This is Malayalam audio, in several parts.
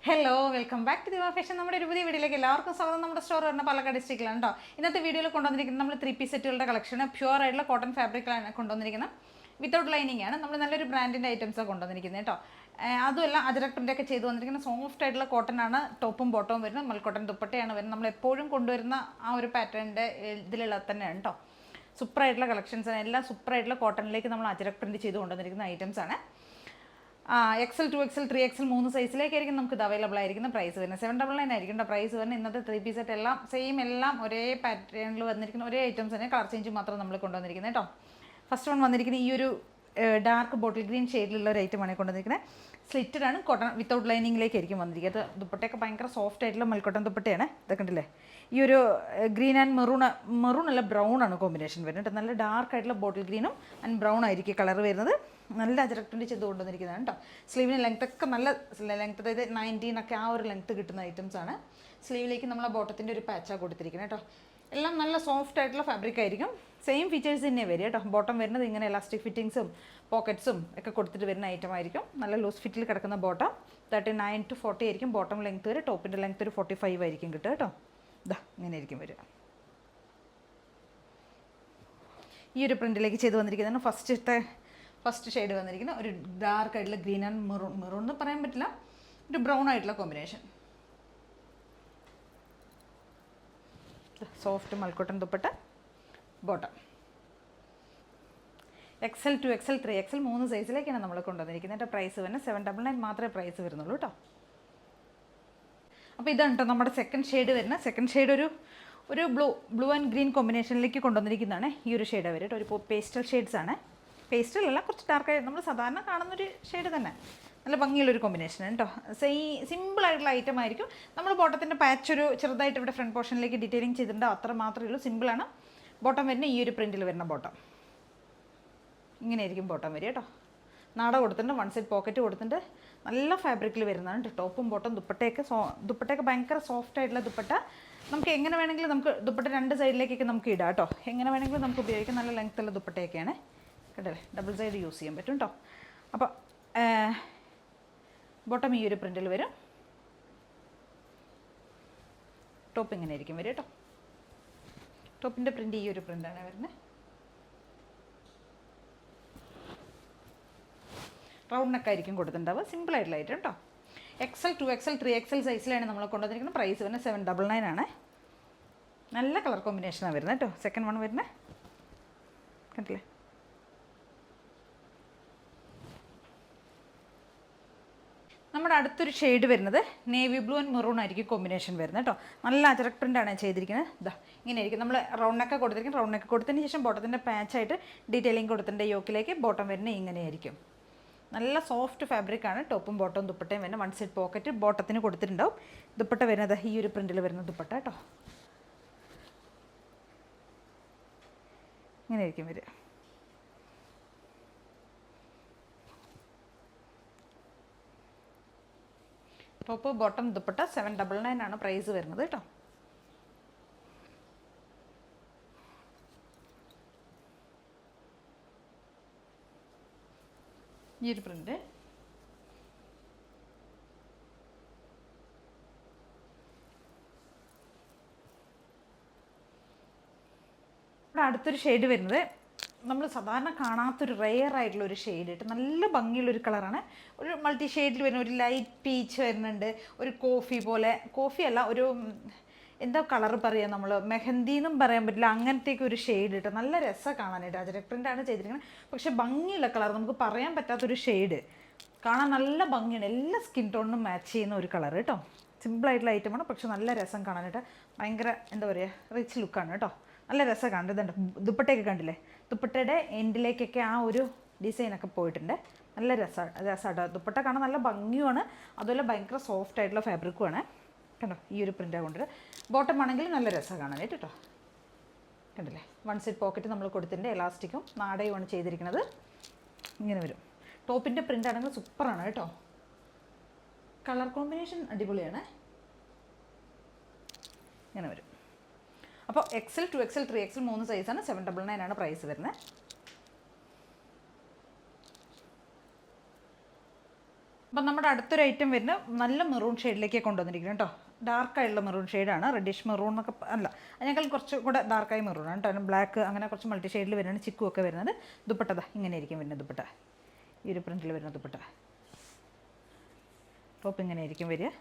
ഹലോ വെൽക്കം ബാക്ക് ടു ദിവ ഫാഷൻ. നമ്മുടെ ഒരു പുതിയ വീഡിയോയിലേക്ക് എല്ലാവർക്കും സ്വാഗതം. നമ്മുടെ സ്റ്റോർ വരുന്ന പാലക്കാട് ഡിസ്ട്രിക്റ്റിലാണ് കേട്ടോ. ഇന്നത്തെ വീഡിയോയിൽ കൊണ്ടുവന്നിരിക്കുന്നത് നമ്മൾ 3 പീസ് സെറ്റുകളുടെ കളക്ഷൻ പ്യുവർ ആയിട്ടുള്ള കോട്ടൺ ഫാബ്രിക്കിലാണ് കൊണ്ടുവന്നിരിക്കുന്നത്. വിത്തൗട്ട് ലൈനിങ് ആണ്. നമ്മൾ നല്ലൊരു ബ്രാൻഡിൻ്റെ ഐറ്റംസാണ് കൊണ്ടുവന്നിരിക്കുന്നത് കേട്ടോ. അതുമല്ല അജരക് പ്രിൻ്റൊക്കെ ചെയ്ത് വന്നിരിക്കുന്ന സോഫ്റ്റ് ആയിട്ടുള്ള കോട്ടൺ ആണ്. ടോപ്പും ബോട്ടവും വരുന്നത് മൽക്കോട്ടൺ ദുപ്പട്ടയാണ് വരുന്നത്. നമ്മൾ എപ്പോഴും കൊണ്ടുവരുന്ന ആ ഒരു പാറ്റേണിൻ്റെ ഇതിലുള്ള തന്നെയാണ് കേട്ടോ. സൂപ്പറായിട്ടുള്ള കളക്ഷൻസാണ്. എല്ലാം സൂപ്പറായിട്ടുള്ള കോട്ടണിലേക്ക് നമ്മൾ അജരക് പ്രിൻറ്റ് ചെയ്ത് കൊണ്ടുവന്നിരിക്കുന്ന ഐറ്റംസാണ്. XL 2XL 3XL 3 സൈസിലേക്കായിരിക്കും നമുക്ക് ഇത് അവൈലബിൾ ആയിരിക്കുന്ന. പ്രൈസ് വരുന്നത് 799 ആയിരിക്കും പ്രൈസ് വരുന്നത്. ഇന്നത്തെ 3 പീസ് സെറ്റ് എല്ലാം സെയിം, എല്ലാം ഒരേ പാറ്റേണിൽ വന്നിരിക്കുന്ന ഒരേ ഐറ്റംസ് തന്നെ, കളർ ചേഞ്ച് മാത്രം നമ്മൾ കൊണ്ടുവന്നിരിക്കുന്നത് കേട്ടോ. ഫസ്റ്റ് വൺ വന്നിരിക്കുന്നത് ഈ ഒരു ഡാർക്ക് ബോട്ടിൽ ഗ്രീൻ ഷെയ്ഡിലുള്ള ഒരു ഐറ്റമാണ് കൊണ്ടുവന്നിരിക്കുന്നത്. സ്ലിറ്റഡ് ആണ്, കോട്ടൺ വിത്തൗട്ട് ലൈനിങ്ങിലേക്കായിരിക്കും വന്നിരിക്കുന്നത്. ദുപ്പട്ടയൊക്കെ ഭയങ്കര സോഫ്റ്റ് ആയിട്ടുള്ള മൽക്കോട്ടൺ ദുപ്പട്ടയാണ്. ഇതൊക്കെ ഉണ്ടല്ലേ, ഈ ഒരു ഗ്രീൻ ആൻഡ് മെറൂൺ അല്ല ബ്രൗൺ ആണ് കോമ്പിനേഷൻ വരുന്നത്. നല്ല ഡാർക്ക് ആയിട്ടുള്ള ബോട്ടിൽ ഗ്രീനും ആൻഡ് ബ്രൗൺ ആയിരിക്കും കളർ വരുന്നത്. നല്ല അജരക് പ്രിൻ്റ് ചെയ്ത് കൊണ്ടുവന്നിരിക്കുന്നതാണ് കേട്ടോ. സ്ലീവിന് ലെങ്ത് ഒക്കെ നല്ല ലെങ്ത്, അതായത് 19 ഒക്കെ ആ ഒരു ലെങ്ത് കിട്ടുന്ന ഐറ്റംസ് ആണ്. സ്ലീവിലേക്ക് നമ്മൾ ബോട്ടത്തിൻ്റെ ഒരു പാച്ചാണ് കൊടുത്തിരിക്കുന്നത് കേട്ടോ. എല്ലാം നല്ല സോഫ്റ്റ് ആയിട്ടുള്ള ഫാബ്രിക് ആയിരിക്കും. സെയിം ഫീച്ചേഴ്സ് തന്നെ വരും കേട്ടോ. ബോട്ടം വരുന്നത് ഇങ്ങനെ എലാസ്റ്റിക് ഫിറ്റിങ്സും പോക്കറ്റ്സും ഒക്കെ കൊടുത്തിട്ട് വരുന്ന ഐറ്റം ആയിരിക്കും. നല്ല ലൂസ് ഫിറ്റിൽ കിടക്കുന്ന ബോട്ടം 39 to 40 ആയിരിക്കും ബോട്ടം ലെങ്ത് വരെ. ടോപ്പിൻ്റെ ലെങ്ത് ഒരു 45 ആയിരിക്കും കിട്ടുക കേട്ടോ. ഇതാ ഇങ്ങനെ ആയിരിക്കും വരിക. ഈ ഒരു പ്രിൻറ്റിലേക്ക് ചെയ്ത് വന്നിരിക്കുന്നതാണ് ഫസ്റ്റ് ഷെയ്ഡ് വന്നിരിക്കുന്ന ഒരു ഡാർക്ക് ആയിട്ടുള്ള ഗ്രീൻ ആൻഡ് മെറൂൺ എന്ന് പറയാൻ പറ്റില്ല, ഒരു ബ്രൗൺ ആയിട്ടുള്ള കോമ്പിനേഷൻ. സോഫ്റ്റ് മൽക്കോട്ടൺ dupatta, bottom. XL 2XL 3XL 3 സൈസിലേക്കാണ് നമ്മൾ കൊണ്ടുവന്നിരിക്കുന്നത്. എൻ്റെ പ്രൈസ് വരുന്നത് 799 മാത്രമേ പ്രൈസ് വരുന്നുള്ളൂ കേട്ടോ. അപ്പോൾ ഇതാണ് കേട്ടോ നമ്മുടെ സെക്കൻഡ് ഷെയ്ഡ് വരുന്നത്. സെക്കൻഡ് ഷെയ്ഡ് ഒരു ബ്ലൂ ആൻഡ് ഗ്രീൻ കോമ്പിനേഷനിലേക്ക് കൊണ്ടുവന്നിരിക്കുന്നതാണ്. ഈ ഒരു ഷെയ്ഡ് വരും കേട്ടോ. ഒരു പേസ്റ്റൽ ഷെയ്ഡ്സ് ആണ്. പേസ്റ്റലല്ല, കുറച്ച് ഡാർക്കായി നമ്മൾ സാധാരണ കാണുന്നൊരു ഷെയ്ഡ് തന്നെ. നല്ല ഭംഗിയുള്ളൊരു കോമ്പിനേഷനാണ് കേട്ടോ. സിമ്പിളായിട്ടുള്ള ഐറ്റം ആയിരിക്കും. നമ്മൾ ബോട്ടത്തിൻ്റെ പാച്ച് ഒരു ചെറുതായിട്ട് ഇവിടെ ഫ്രണ്ട് പോർഷനിലേക്ക് ഡീറ്റെയിലിംഗ് ചെയ്തിട്ടുണ്ട്, അത്ര മാത്രമേ ഉള്ളൂ. സിമ്പിളാണ്. ബോട്ടം വരുന്ന ഈ ഒരു പ്രിൻറ്റിൽ വരുന്ന ബോട്ടം ഇങ്ങനെയായിരിക്കും ബോട്ടം വരിക കേട്ടോ. നാട കൊടുത്തിട്ടുണ്ട്, വൺ സൈഡ് പോക്കറ്റ് കൊടുത്തിട്ടുണ്ട്. നല്ല ഫാബ്രിക്കിൽ വരുന്നതാണ്. ടോപ്പും ബോട്ടം ദുപ്പട്ടയൊക്കെ ഭയങ്കര സോഫ്റ്റ് ആയിട്ടുള്ള ദുപ്പട്ട. നമുക്ക് എങ്ങനെ വേണമെങ്കിലും നമുക്ക് ദുപ്പട്ട രണ്ട് സൈഡിലേക്കൊക്കെ നമുക്ക് ഇടാം കേട്ടോ. എങ്ങനെ വേണമെങ്കിലും നമുക്ക് ഉപയോഗിക്കാം. നല്ല ലെങ്ത്തുള്ള ദുപ്പട്ടയൊക്കെയാണ് കേട്ടല്ലേ. ഡബിൾ സൈഡ് യൂസ് ചെയ്യാൻ പറ്റും കേട്ടോ. അപ്പോൾ ബോട്ടം ഈ ഒരു പ്രിൻറ്റിൽ വരും. ടോപ്പ് ഇങ്ങനെ ആയിരിക്കും വരും കേട്ടോ. ടോപ്പിൻ്റെ പ്രിൻറ്റ് ഈ ഒരു പ്രിൻ്റാണ് വരുന്നത്. റൗണ്ട് നെക്ക് ആയിരിക്കും കൊടുത്തിട്ടുണ്ടാവുക. സിമ്പിളായിട്ടുള്ള ഐറ്റം കേട്ടോ. XL 2XL 3XL സൈസിലാണ് നമ്മൾ കൊണ്ടുവന്നിരിക്കുന്നത്. പ്രൈസ് വരുന്നത് 799 ആണ്. നല്ല കളർ കോമ്പിനേഷനാണ് വരുന്നത് കേട്ടോ. സെക്കൻഡ് വൺ വരുന്നത് കണ്ടില്ലേ. നമ്മുടെ അടുത്തൊരു ഷെയ്ഡ് വരുന്നത് നേവി ബ്ലൂ ആൻഡ് മെറൂൺ ആയിരിക്കും കോമ്പിനേഷൻ വരുന്നത് കേട്ടോ. നല്ല അജരക് പ്രിൻ്റാണ് ചെയ്തിരിക്കുന്നത്. ഇതാ ഇങ്ങനെ ആയിരിക്കും. നമ്മൾ റൗണ്ട് നെക്ക് കൊടുത്തിരിക്കുന്നത്. റൗണ്ട് നെക്ക് കൊടുത്തതിന് ശേഷം ബോട്ടത്തിൻ്റെ പാച്ചായിട്ട് ഡീറ്റെയിലിംഗ് കൊടുത്തിട്ടുണ്ട്. യോക്കിലേക്ക് ബോട്ടം വരുന്നത് ഇങ്ങനെയായിരിക്കും. നല്ല സോഫ്റ്റ് ഫാബ്രിക്കാണ്. ടോപ്പും ബോട്ടവും ദുപ്പട്ടയും വരുന്നത്. വൺ സൈഡ് പോക്കറ്റ് ബോട്ടത്തിന് കൊടുത്തിട്ടുണ്ടാവും. ദുപ്പട്ട വരുന്നത് ഈ ഒരു പ്രിൻറ്റിൽ വരുന്ന ദുപ്പട്ട കേട്ടോ. ഇങ്ങനെ ആയിരിക്കും വരിക. ടോപ്പ് ബോട്ടം ദുപ്പട്ട 799 ആണ് പ്രൈസ് വരുന്നത് കേട്ടോ. ഈ ഒരു പ്രിൻ്റ് ഇവിടെ അടുത്തൊരു ഷെയ്ഡ് വരുന്നത് നമ്മൾ സാധാരണ കാണാത്തൊരു റെയർ ആയിട്ടുള്ള ഒരു ഷെയ്ഡ് ഇട്ട് നല്ല ഭംഗിയുള്ളൊരു കളറാണ്. ഒരു മൾട്ടി ഷെയ്ഡിൽ വരുന്ന ഒരു ലൈറ്റ് പീച്ച് വരുന്നുണ്ട്. ഒരു കോഫി അല്ല, ഒരു എന്താ കളർ പറയുക, നമ്മൾ മെഹന്തി എന്നും പറയാൻ പറ്റില്ല, അങ്ങനത്തേക്ക് ഒരു ഷെയ്ഡ് ഇട്ട് നല്ല രസമാണ് കാണാനായിട്ട്. അജരക് പ്രിൻ്റാണ് ചെയ്തിരിക്കുന്നത്. പക്ഷേ ഭംഗിയുള്ള കളർ, നമുക്ക് പറയാൻ പറ്റാത്തൊരു ഷെയ്ഡ്. കാണാൻ നല്ല ഭംഗിയാണ്. എല്ലാ സ്കിൻ ടോണിനും മാച്ച് ചെയ്യുന്ന ഒരു കളർ കേട്ടോ. സിമ്പിളായിട്ടുള്ള ഐറ്റമാണ്, പക്ഷെ നല്ല രസം കാണാനായിട്ട്. ഭയങ്കര എന്താ പറയുക, റിച്ച് ലുക്കാണ് കേട്ടോ. നല്ല രസം കാണുന്നത്. ഇതുണ്ട് ദുപ്പട്ടയൊക്കെ കണ്ടില്ലേ. ദുപ്പട്ടയുടെ എൻഡിലേക്കൊക്കെ ആ ഒരു ഡിസൈനൊക്കെ പോയിട്ടുണ്ട്. നല്ല രസമാണ്. ദുപ്പട്ട കാണാൻ നല്ല ഭംഗിയുമാണ്. അതുപോലെ ഭയങ്കര സോഫ്റ്റ് ആയിട്ടുള്ള ഫാബ്രിക്കുമാണ് കണ്ടോ. ഈ ഒരു പ്രിൻ്റാണ് കൊണ്ടുവരും. ബോട്ടം ആണെങ്കിൽ നല്ല രസം കാണാനായിട്ട് കേട്ടോ. കണ്ടില്ലേ, വൺ സൈഡ് പോക്കറ്റ് നമ്മൾ കൊടുത്തിട്ടുണ്ട്. എലാസ്റ്റിക്കും നാടയുമാണ് ചെയ്തിരിക്കുന്നത്. ഇങ്ങനെ വരും. ടോപ്പിൻ്റെ പ്രിൻ്റ് ആണെങ്കിൽ സൂപ്പറാണ് കേട്ടോ. കളർ കോമ്പിനേഷൻ അടിപൊളിയാണ്. ഇങ്ങനെ വരും. അപ്പോൾ XL 2XL 3XL 3 സൈസാണ്. 799 ആണ് പ്രൈസ് വരുന്നത്. അപ്പം നമ്മുടെ അടുത്തൊരു ഐറ്റം വരുന്നത് നല്ല മെറൂൺ ഷെയ്ഡിലേക്ക് കൊണ്ടുവന്നിരിക്കുന്നത് കേട്ടോ. ഡാർക്കായിട്ടുള്ള മെറൂൺ ഷെയ്ഡാണ്, റെഡിഷ് മെറൂൺ എന്നൊക്കെ അല്ല, അതിനേക്കാൾ കുറച്ച് കൂടെ ഡാർക്കായി മെറൂണാണ് കേട്ടോ. ബ്ലാക്ക് അങ്ങനെ കുറച്ച് മൾട്ടി ഷെയ്ഡിൽ വരുന്നതാണ് ചിക്കുമൊക്കെ വരുന്നത്. ദുപ്പട്ട ഇങ്ങനെ ആയിരിക്കും വരുന്നത്. ദുപ്പട്ട ഈ ഒരു പ്രിൻറ്റിൽ വരുന്ന ദുപ്പട്ട ടോപ്പ് ഇങ്ങനെ ആയിരിക്കും വരിക.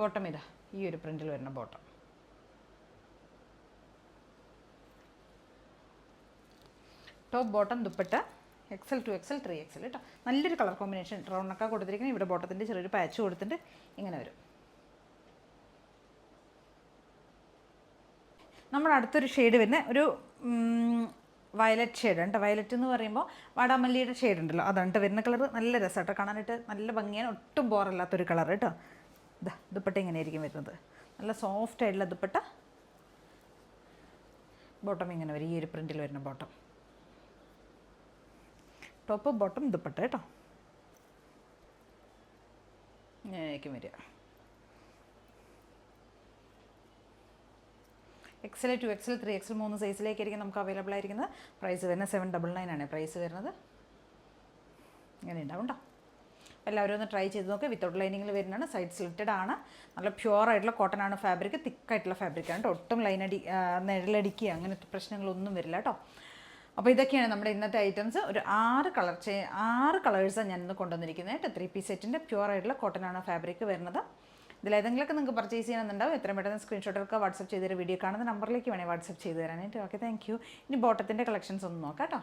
ബോട്ടം ഇതാ ഈ ഒരു പ്രിൻറ്റിൽ വരുന്ന bottom. Top bottom dupatta XL 2XL 3XL കേട്ടോ. നല്ലൊരു കളർ കോമ്പിനേഷൻ റൗണ്ടൊക്കെ കൊടുത്തിരിക്കുന്നത്. ഇവിടെ ബോട്ടത്തിൻ്റെ ചെറിയൊരു പാച്ച് കൊടുത്തിട്ട് ഇങ്ങനെ വരും. നമ്മുടെ അടുത്തൊരു ഷെയ്ഡ് വരുന്ന ഒരു വയലറ്റ് ഷെയ്ഡാണ് കേട്ടോ. വയലറ്റ് എന്ന് പറയുമ്പോൾ വാടാമല്ലിയുടെ ഷെയ്ഡ് ഉണ്ടല്ലോ, അതാണ് വരുന്ന കളർ. നല്ല രസമാട്ടോ കാണാനായിട്ട്, നല്ല ഭംഗിയാണ്, ഒട്ടും ബോറല്ലാത്തൊരു കളർ കേട്ടോ. ഇതാ ദുപ്പട്ട ഇങ്ങനെ ആയിരിക്കും വരുന്നത്. നല്ല സോഫ്റ്റ് ആയിട്ടുള്ള ദുപ്പട്ട. ബോട്ടം ഇങ്ങനെ വരും, ഈ ഒരു പ്രിൻറ്റിൽ വരുന്ന ബോട്ടം. ടോപ്പ് ബോട്ടം ദുപ്പട്ട കേട്ടോ. ഇങ്ങനെയായിരിക്കും വരിക. XL 2XL 3XL 3 സൈസിലേക്കായിരിക്കും നമുക്ക് അവൈലബിൾ ആയിരിക്കുന്നത്. പ്രൈസ് വരുന്നത് 799 ആണ് പ്രൈസ് വരുന്നത്. ഇങ്ങനെ ഉണ്ടാവും കേട്ടോ. എല്ലാവരും ഒന്ന് ട്രൈ ചെയ്ത് നോക്കുക. വിത്തൗട്ട് ലൈനിങ്ങിൽ വരുന്നതാണ്, സൈഡ് സ്ലിറ്റഡ് ആണ്, നല്ല പ്യുവർ ആയിട്ടുള്ള കോട്ടൺ ആണ് ഫാബ്രിക്, തിക്കായിട്ടുള്ള ഫാബ്രിക്കാണ് കേട്ടോ. ഒട്ടും നിഴലടിക്കുക അങ്ങനത്തെ പ്രശ്നങ്ങളൊന്നും വരില്ല കേട്ടോ. അപ്പോൾ ഇതൊക്കെയാണ് നമ്മുടെ ഇന്നത്തെ ഐറ്റംസ്. ഒരു 6 കളേഴ്സാണ് ഞാൻ ഇന്ന് കൊണ്ടുവന്നിരിക്കുന്നത് കേട്ടോ. 3 പീസ് സെറ്റിൻ്റെ പ്യുവർ ആയിട്ടുള്ള കോട്ടൺ ആണ് ഫാബ്രിക് വരുന്നത്. ഇതിലേതെങ്കിലുമൊക്കെ നിങ്ങൾക്ക് പർച്ചേസ് ചെയ്യണമെന്നുണ്ടാവും. എത്രയും പെട്ടെന്ന് സ്ക്രീൻഷോട്ടൊക്കെ വാട്സപ്പ് ചെയ്തൊരു വീഡിയോ കാണുന്ന നമ്പറിലേക്ക് വേണേൽ വാട്സപ്പ് ചെയ്ത് തരാനായിട്ട്. Okay, thank you. ഇനി ബോട്ടത്തിൻ്റെ കളക്ഷൻസ് ഒന്ന് നോക്കാം കേട്ടോ.